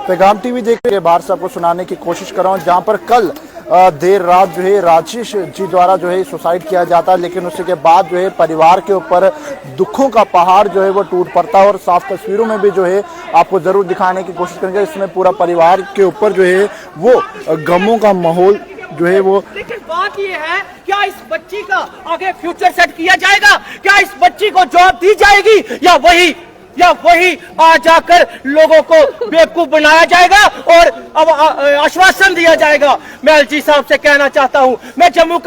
पैगाम टीवी देख के बाहर से आपको सुनाने की कोशिश कर रहा हूँ, जहाँ पर कल देर रात जो है राजेश जी द्वारा जो है सुसाइड किया जाता है, लेकिन उसी के बाद जो है परिवार के ऊपर दुखों का पहाड़ जो है वो टूट पड़ता है। और साफ तस्वीरों में भी जो है आपको जरूर दिखाने की कोशिश करेंगे, इसमें पूरा परिवार के ऊपर जो है वो गमों का माहौल जो है वो। लेकिन बात ये है, क्या इस बच्ची का आगे फ्यूचर सेट किया जाएगा? क्या इस बच्ची को जॉब दी जाएगी, या वही आ जाकर लोगों को बेवकूफ बनाया जाएगा और अब आश्वासन दिया जाएगा? मैं एलजी साहब से कहना चाहता हूं, मैं जम्मू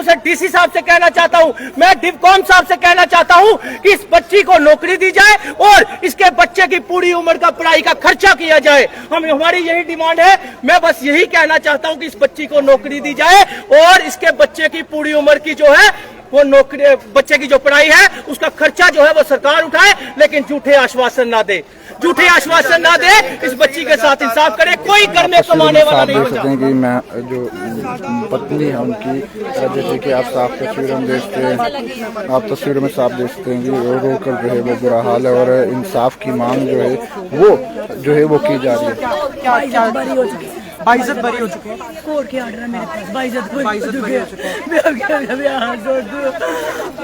से डीसी साहब से कहना चाहता हूं, मैं डिवकॉम साहब से कहना चाहता हूं कि इस बच्ची को नौकरी दी जाए और इसके बच्चे की पूरी उम्र का पढ़ाई का खर्चा किया जाए। हमारी यही डिमांड है। मैं बस यही कहना चाहता हूं कि इस बच्ची को नौकरी दी जाए और इसके बच्चे की पूरी उम्र की जो है वो नौकरी, बच्चे की जो पढ़ाई है उसका खर्चा जो है वो सरकार उठाए, लेकिन झूठे आश्वासन ना दे, इस बच्ची के साथ इंसाफ करे। कोई घर में कमाने वाला नहीं बचा। कि मैं जो पत्नी है उनकी, जैसे कि आप साफ तस्वीरों में देखते हैं, आप तस्वीरों में साफ देखते हैं कि रो कर जो है वो बुरा हाल है और इंसाफ की मांग जो है वो की जा रही है। बाइज्जत बरी हो चुके हैं, कोर्ट के ऑर्डर है मेरे पास, बाइज्जत बरी हो चुके हैं,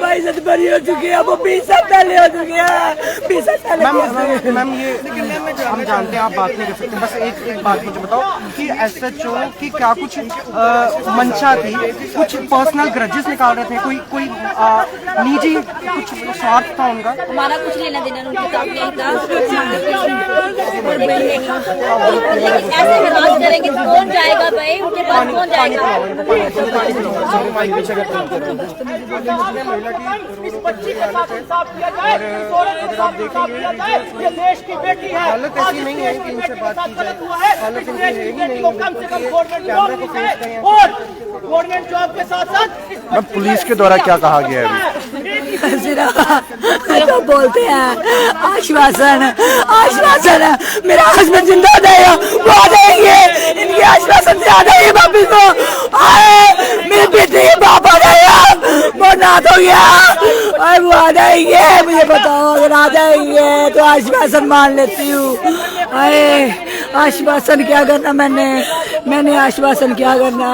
बाइज्जत बरी हो चुकी है, वो 20 साल पहले हो चुकी है, 20 साल पहले। मैम ये हम जानते हैं, आप बात नहीं कर सकते, बस एक बात मुझे बताओ कि एसएचओ की क्या कुछ मंशा थी, कुछ पर्सनल ग्रजेस निकाल रहे थे, कोई निजी कुछ स्वार्थ था उनका? हमारा कुछ लेना देना उनके साथ नहीं था। ऐसे बर्बाद करेंगे कौन जाएगा भाई, उनके पास कौन जाएगा? इस बच्ची के साथ इंसाफ किया जाए, इस औरत के साथ इंसाफ किया जाए। ये देश की बेटी है, हालत ऐसी नहीं है कि इनसे बात की जाए, हालत इनकी है ही नहीं को कम से कम गवर्नमेंट जॉब दी जाए और गवर्नमेंट जॉब के साथ साथ पुलिस के द्वारा क्या कहा गया है? तो बोलते हैं आश्वासन, मेरा हस्बैंड जिंदा है, वो आ जाएंगे, इनके आश्वासन से आ जाएंगे वापिस, वो आए, मेरे बेटे के बाप आ जाएगा, वो नाथ हो गया, वो आ जाएंगे, मुझे बताओ अगर आ जाएंगे तो आश्वासन मान लेती हूँ। अरे आश्वासन क्या करना, मैंने आश्वासन क्या करना,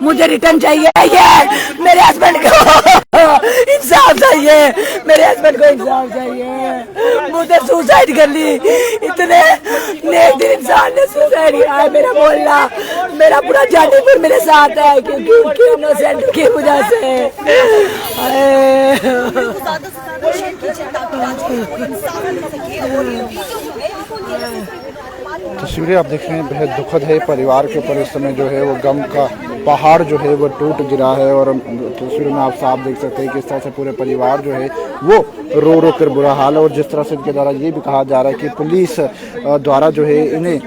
मुझे रिटर्न चाहिए, ये मेरे हस्बैंड को इंसाफ चाहिए, मेरे हस्बैंड को इंसाफ चाहिए। मुझे सुसाइड कर ली, इतने नेक दिल इंसान ने सुसाइड किया है। मेरा मोहल्ला, मेरा पूरा जानीपुर मेरे साथ है, क्योंकि उनकी इनोसेंट की वजह से। तस्वीरें आप देख रहे हैं, बेहद दुखद है। परिवार के ऊपर इस समय जो है वो गम का पहाड़ जो है वो टूट गिरा है और तस्वीरों में आप साफ देख सकते हैं कि इस तरह से पूरे परिवार जो है वो रो कर बुरा हाल है। और जिस तरह से इनके द्वारा ये भी कहा जा रहा है कि पुलिस द्वारा जो है इन्हें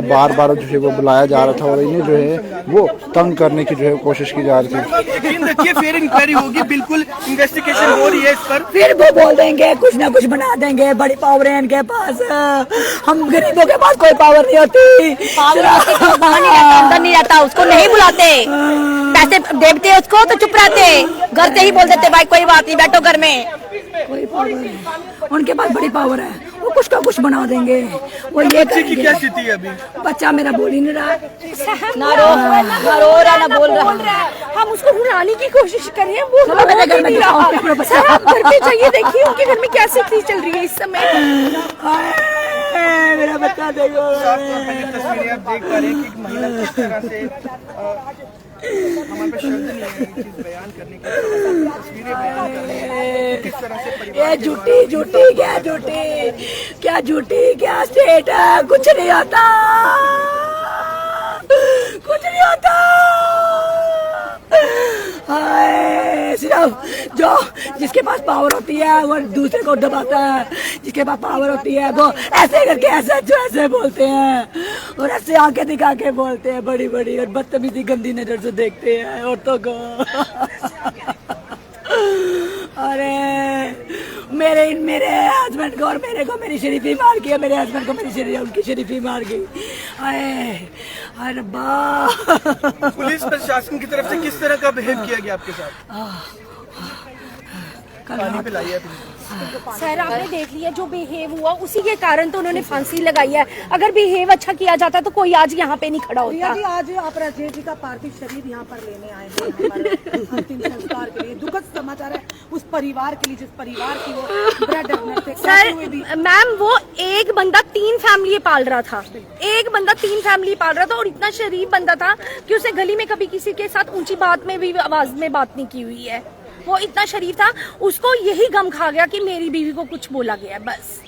बार बार जो है वो बुलाया जा रहा था और इन्हें जो है वो तंग करने की जो है कोशिश की जा रही थी। लेकिन देखिए फिर इंक्वायरी होगी, बिल्कुल इन्वेस्टिगेशन हो रही है इस पर, फिर वो बोल देंगे कुछ ना कुछ बना देंगे, बड़ी पावर है इनके पास, हम गरीबों के पास कोई पावर नहीं होती। अंदर नहीं रहता, उसको नहीं बुलाते, पैसे देते उसको तो चुप रहते, घर से ही बोल देते भाई कोई बात नहीं बैठो घर में। कोई पावर नहीं, उनके पास बड़ी पावर है, वो कुछ का कुछ बना देंगे। वो ये बच्चे की क्या स्थिति है अभी? बच्चा मेरा बोल ही नहीं रहा, ना रो रहा ना बोल रहा। हम उसको उड़ाने की कोशिश कर रहे हैं, वो घर पे चाहिए। देखिए उनके घर में क्या स्थिति चल रही है इस समय। मेरा बच्चा देखो, तस्वीरें आप देख पा रहे हैं कि महिला किस तरह से हमारे पास शब्द नहीं है कि बयान करने की, तस्वीरें बयान कर रही हैं किस तरह से ये झूठी क्या झूठी क्या स्टेट है, कुछ नहीं आता। सिर्फ जो जिसके पास पावर होती है वो दूसरे को दबाता है, जिसके पास पावर होती है वो ऐसे करके ऐसे बोलते हैं और ऐसे आंखें दिखा के बोलते हैं बड़ी बड़ी, और बदतमीजी गंदी नजर से देखते हैं औरतों को। अरे मेरे हस्बैंड को और मेरे को मेरी शरीफी मार गई, मेरे हस्बैंड को उनकी शरीफी मार गई। अरे रब्बा। पुलिस प्रशासन की तरफ से किस तरह का बिहेव किया गया आपके साथ? पानी पिलाइए। सर आपने देख लिया जो बिहेव हुआ उसी के कारण तो उन्होंने फांसी लगाई है। अगर बिहेव अच्छा किया जाता तो कोई आज यहाँ पे नहीं खड़ा होता। यदि आज आप राजेश जी का पार्थिव शरीर यहाँ पर लेने आए हैं यहाँ पर अंतिम संस्कार के लिए, दुखद समाचार है उस परिवार के लिए जिस परिवार की वो ब्लड डोनर थे। सर मैम वो एक बंदा 3 फैमिली पाल रहा था, एक बंदा 3 फैमिली पाल रहा था और इतना शरीफ बंदा था कि उसे गली में कभी किसी के साथ ऊंची बात में भी आवाज में बात नहीं की हुई है। वो इतना शरीफ था, उसको यही गम खा गया कि मेरी बीवी को कुछ बोला गया, बस।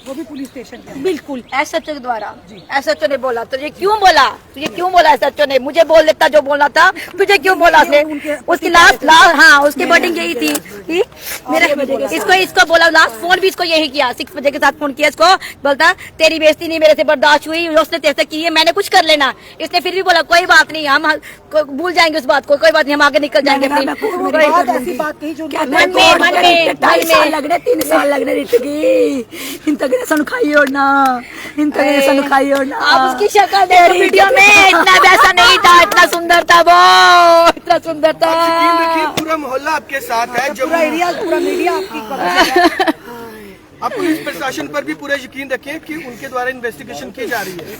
वो भी पुलिस स्टेशन के बिल्कुल एसएचओ के द्वारा। एसएचओ ने बोला तुझे क्यों बोला, तुझे क्यों बोला एसएचओ ने? मुझे बोल देता जो बोलना था, तुझे क्यों बोला उसने? उसकी लास्ट हाँ उसकी वर्डिंग यही थी मेरे इसको बोला, लास्ट फोन भी इसको यही किया, 6 बजे के साथ फोन किया इसको, बोलता तेरी बेइज्जती नहीं मेरे से बर्दाश्त हुई, उसने तेरे से की है, मैंने कुछ कर लेना। इसने फिर भी बोला कोई बात नहीं, हम भूल जाएंगे उस बात को, कोई बात नहीं, हम आगे निकल जाएंगे। ऐसी बात कही जो 3 साल लगने इंतगे सन खाई ओढ़ना, इंतगे सन खाई ओढ़ना। आप उसकी शक्ल देखो वीडियो में, इतना वैसा नहीं था, इतना सुंदर था वो, इतना सुंदर था। देखिए पूरा मोहल्ला आपके साथ है, जो पूरा एरिया पूरा मीडिया आपकी कवर आप पुलिस प्रशासन पर भी पूरा यकीन रखें कि उनके द्वारा इन्वेस्टिगेशन की जा रही है,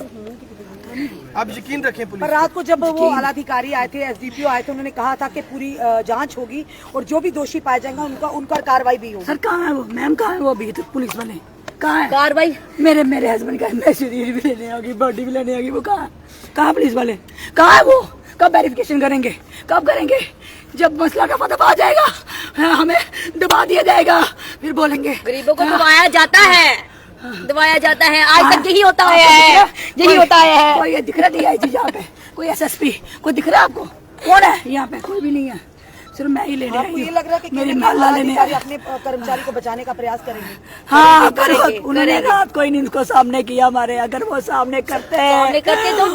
आप यकीन रखें पुलिस पर रात को जब वो आलाधिकारी आए थे, एसडीपीओ आए थे, उन्होंने कहा था कि पूरी जांच होगी और जो भी दोषी पाया जाएगा उनका कार्रवाई भी होगी। सर कहाँ है वो मैम, कहाँ है वो अभी तक पुलिस वाले कहाँ है? कार्रवाई मेरे हस्बैंड का मैं शरीर भी लेने होगी, बॉडी भी लेने होगी, वो कहाँ पुलिस वाले कहाँ है? वो कब वेरिफिकेशन करेंगे, कब करेंगे? जब मसला का पता आ जाएगा, हमें दबा दिया जाएगा, फिर बोलेंगे गरीबों को दबाया जाता है, दबाया जाता है, आज तक यही होता है, यही होता है। कोई दिख रहा DIG यहाँ पे, कोई SSP कोई दिख रहा है आपको? कौन है यहाँ पे? कोई भी नहीं है, सिर्फ मैं ही लेने आई हूँ। ये लग रहा है कि मेरी मोहल्ला लेने आई। अपने कर्मचारी को बचाने का प्रयास करेंगे। हाँ उन्होंने रात को इनको सामने किया हमारे, अगर वो सामने करते तो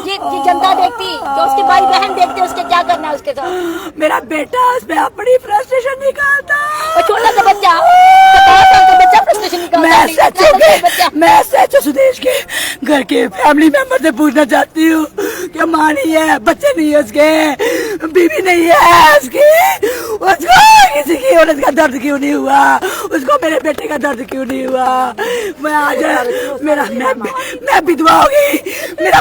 जनता देखती, जो उसकी भाई बहन देखते, उसके क्या करना है उसके साथ? मेरा बेटा उसमें अपनी फ्रस्ट्रेशन निकालता, छोटा सा बच्चा फ्रस्ट्रेशन निकालता। मैं SHO सुदेश के घर के फैमिली मेंबर से पूछना चाहती हूँ कि माँ नहीं है, बच्चे नहीं है उसके, बीवी नहीं है उसकी, उसको किसी की औरत का दर्द क्यों नहीं हुआ? उसको मेरे बेटे का दर्द क्यों नहीं हुआ? मैं आज मैं विधवा हो गई, मेरा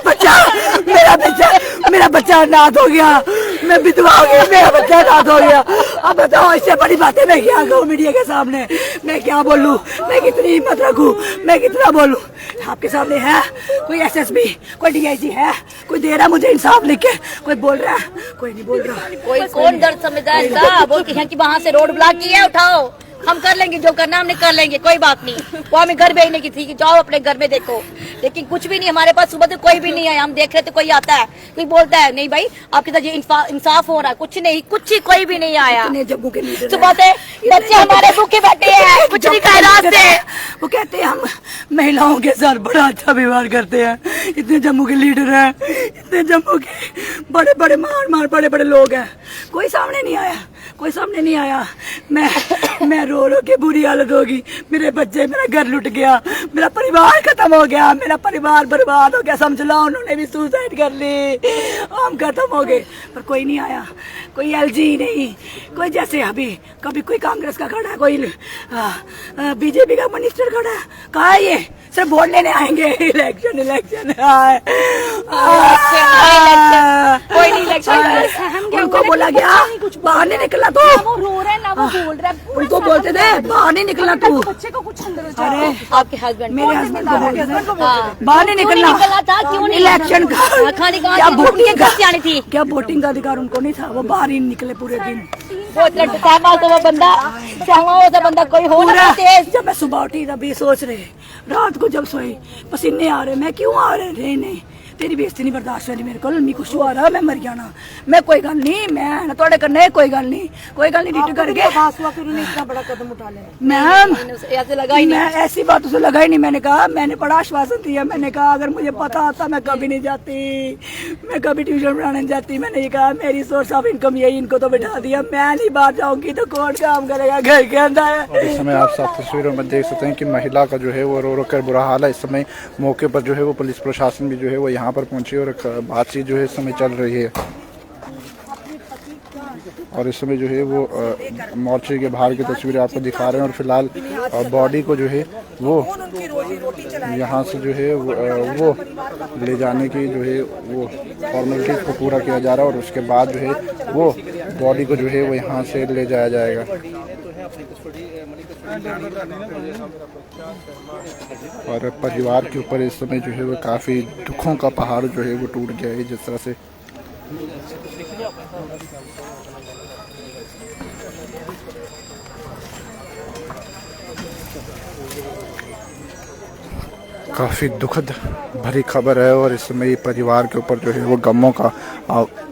बच्चा अनाथ हो गया, मैं विधवा हो गई, मेरा बच्चा अनाथ हो गया। अब बताओ इससे बड़ी बातें मैं क्या कहूँ मीडिया के सामने? मैं क्या बोलूँ? मैं कितनी हिम्मत रखूँ? मैं कितना बोलूँ? आपके सामने है कोई SSP, कोई DIG है, कोई दे रहा मुझे इंसाफ लिख के? कोई बोल रहा है? कोई नहीं बोल रहा। कोई कौन दर्द समझता है इसका? बोल के कि वहाँ से रोड ब्लॉक की है, उठाओ, हम कर लेंगे, जो करना हमने कर लेंगे, कोई बात नहीं। वो हमें घर भेजने की थी कि जाओ अपने घर में देखो, लेकिन कुछ भी नहीं हमारे पास। सुबह तो कोई भी नहीं आया, हम देख रहे थे कोई आता है, कोई बोलता है नहीं भाई आपके साथ ये इंसाफ हो रहा है, कुछ नहीं, कुछ ही कोई भी नहीं आया। सुबह से बच्चे हमारे भूखे बैठे हैं, कुछ नहीं खाए रात से। वो कहते हैं हम महिलाओं के साथ बड़ा अच्छा व्यवहार करते हैं, इतने जम्मू के लीडर हैं, इतने जम्मू के बड़े बड़े बड़े बड़े लोग हैं, कोई सामने नहीं आया, कोई सामने नहीं आया। मैं रो के बुरी हालत होगी, मेरे बच्चे, मेरा घर लुट गया, मेरा परिवार खत्म हो गया, मेरा परिवार बर्बाद हो गया, समझ लो उन्होंने भी सुसाइड कर ली, हम खत्म हो गए। पर कोई नहीं आया, कोई LG नहीं, कोई जैसे अभी कभी कोई कांग्रेस का खड़ा है, कोई BJP का मिनिस्टर खड़ा है, कहा है ये? सिर्फ वोट लेने आएंगे, इलेक्शन कोई नहीं इलेक्शन। उनको बोला गया बाहर नहीं निकला, तो वो रो रहा है ना वो बोल रहा है, उनको बोलते थे बाहर नहीं निकलना तू। बच्चे को कुछ अंदर अरे आपके हस्बैंड, मेरे हस्बैंड को हाँ, बाहर नहीं निकलना था, क्यों नहीं? इलेक्शन का क्या वोटिंग कैसे आनी थी? क्या वोटिंग का अधिकार उनको नहीं था? वो बाहर ही निकले पूरे दिन। वो बंदा कोई हो ना तेज। जब मैं सुबह उठी तभी सोच रहे, रात को जब सोई पसीने आ रहे, मैं क्यों आ रहे थे? नहीं तेरी बेइज्जती नहीं बर्दाश्त हो रही मेरे को, मैं कुछ आ रहा, मैं मर गया ना, मैं कोई गल नहीं, मैं ना थोड़े करने, कोई गल नहीं डीट करके इतना बड़ा कदम उठा लिया। मैम ऐसे लगा ही नहीं, मैं ऐसी बातों से लगा ही नहीं। मैंने कहा, मैंने बड़ा आश्वासन दिया, मैंने कहा अगर मुझे पता आता मैं कभी नहीं जाती, मैं कभी ट्यूशन पढ़ाने नहीं जाती। मैंने ये कहा मेरी सोर्स ऑफ इनकम यही, इनको तो बिठा दिया, मैं नहीं बाहर जाऊंगी तो कौन काम करेगा घर के अंदर। इस समय आप साफ तस्वीरों में देख सकते हैं कि महिला का जो है वो रो रो कर बुरा हाल है। इस समय मौके पर जो है वो पुलिस प्रशासन भी जो है वो यहाँ पर पहुंची और बातचीत जो है इस समय चल रही है। और इस समय जो है वो मोर्चे के बाहर की तस्वीरें आपको दिखा रहे हैं। और फिलहाल बॉडी को जो है वो यहाँ से जो है वो ले जाने की जो है वो फॉर्मेलिटीज़ को पूरा किया जा रहा है और उसके बाद जो है वो बॉडी को जो है वो यहाँ से ले जाया जाएगा। और परिवार के ऊपर इस समय जो है वो काफ़ी दुखों का पहाड़ जो है वो टूट गया है। जिस तरह से काफ़ी दुखद भरी खबर है और इस समय परिवार के ऊपर जो है वो गमों का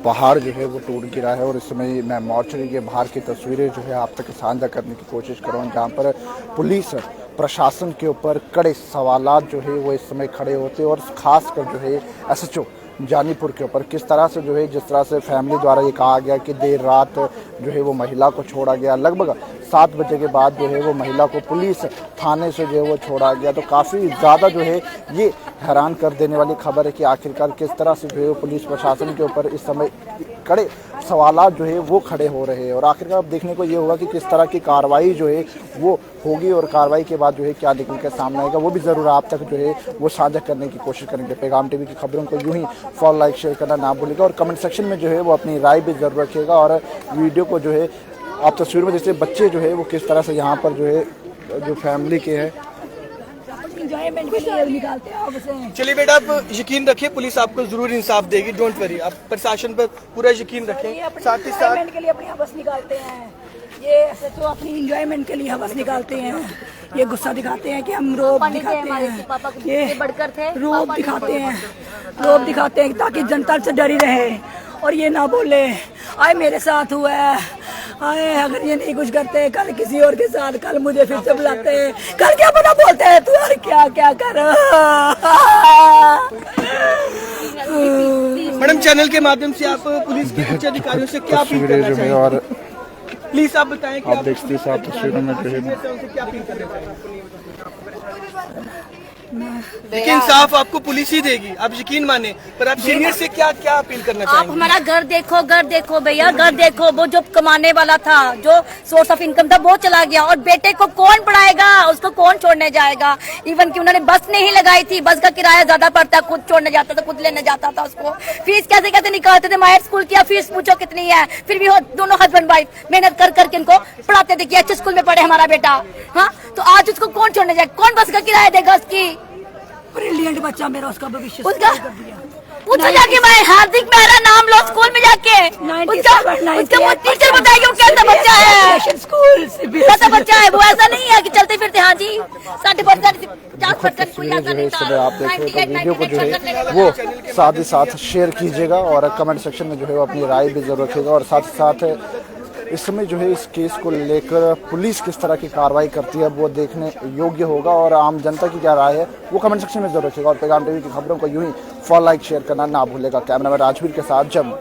पहाड़ जो है वो टूट गिरा है। और इस समय मैं मॉर्चरी के बाहर की तस्वीरें जो है आप तक साझा करने की कोशिश कर रहा हूँ, जहाँ पर पुलिस प्रशासन के ऊपर कड़े सवालात जो है वो इस समय खड़े होते हैं। और ख़ासकर जो है SHO जानीपुर के ऊपर किस तरह से जो है, जिस तरह से फैमिली द्वारा ये कहा गया कि देर रात जो है वो महिला को छोड़ा गया, लगभग 7 बजे के बाद जो है वो महिला को पुलिस थाने से जो है वो छोड़ा गया। तो काफ़ी ज़्यादा जो है ये हैरान कर देने वाली खबर है कि आखिरकार किस तरह से जो है वो पुलिस प्रशासन के ऊपर इस समय कड़े सवालात जो है वो खड़े हो रहे हैं। और आखिरकार अब देखने को ये होगा कि किस तरह की कार्रवाई जो है वो होगी और कार्रवाई के बाद जो है क्या निकल कर सामने आएगा, वो भी ज़रूर आप तक जो है वो साझा करने की कोशिश करेंगे। पैगाम टीवी की खबरों को यूं ही फॉलो, लाइक, शेयर करना ना भूलिएगा और कमेंट सेक्शन में जो है वो अपनी राय भी ज़रूर रखिएगा। और वीडियो को जो है आप तस्वीर में जैसे बच्चे जो है वो किस तरह से यहाँ पर जो है जो फैमिली के हैं एंजॉयमेंट के लिए निकालते हैं आपसे। चलिए बेटा, आप यकीन रखिए, पुलिस आपको जरूर इंसाफ देगी, डोंट वरी। आप प्रशासन पर पूरा यकीन रखें। साथ ही साथ के लिए अपनी हवस निकालते हैं, ये SHO अपनी एंजॉयमेंट के लिए हवस निकालते हैं। ये गुस्सा दिखाते हैं कि हम रोब दिखाते हैं, ये रोब दिखाते हैं ताकि जनता से डरी रहे और ये ना बोले आए मेरे साथ हुआ है, आए अगर ये नहीं कुछ करते कल किसी और के साथ, कल मुझे फिर से बुलाते हैं, कल क्या पता बोलते हैं तू यार क्या क्या कर। मैडम, चैनल के माध्यम से आप पुलिस के उच्च अधिकारियों से क्या अपील करना चाहेंगे? और प्लीज आप बताएं कि आप देखते हैं साथ तस्वीरों में जो है उनसे क्या अपील करना चाहेंगे? देखिए, इंसाफ आपको पुलिस ही देगी, आप यकीन माने। पर आप सीनियर से क्या क्या अपील करना आप चाहेंगे? हमारा घर देखो भैया, घर देखो। वो जो कमाने वाला था, जो सोर्स ऑफ इनकम था, वो चला गया। और बेटे को कौन पढ़ाएगा, उसको कौन छोड़ने जाएगा? इवन कि उन्होंने बस नहीं लगाई थी, बस का किराया ज्यादा पड़ता, खुद छोड़ने जाता था, खुद लेने जाता था उसको। फीस कैसे कैसे निकालते थे, मायर स्कूल की फीस पूछो कितनी है। फिर भी दोनों हस्बैंड वाइफ मेहनत कर करके इनको पढ़ाते थे कि अच्छे स्कूल में पढ़े हमारा बेटा। हाँ, तो आज उसको कौन छोड़ने जाए, कौन बस का किराया देगा उसकी? ब्रिलियंट बच्चा मेरा, उसका भविष्य उसका पूछो जाके, मैं हार्दिक मेहरा नाम लो स्कूल में जाके, उसका टीचर बताएगी वो कैसा बच्चा है, स्कूल कैसा बच्चा है। वो ऐसा नहीं है कि चलते फिरते हाँ जी 60% 50% कोई ऐसा नहीं था। आप देख रहे हैं, वीडियो को जो है वो साथ ही साथ शेयर कीजिएगा और कमेंट सेक्शन में जो है वो अपनी राय भी जरूर रखिएगा। और साथ ही साथ इस समय जो है इस केस को लेकर पुलिस किस तरह की कार्रवाई करती है वो देखने योग्य होगा और आम जनता की क्या राय है वो कमेंट सेक्शन में जरूर रखिएगा। और पैगाम टीवी की खबरों को यूं ही फॉलो, लाइक, शेयर करना ना भूलेगा। कैमरामैन राजवीर के साथ जम्मू।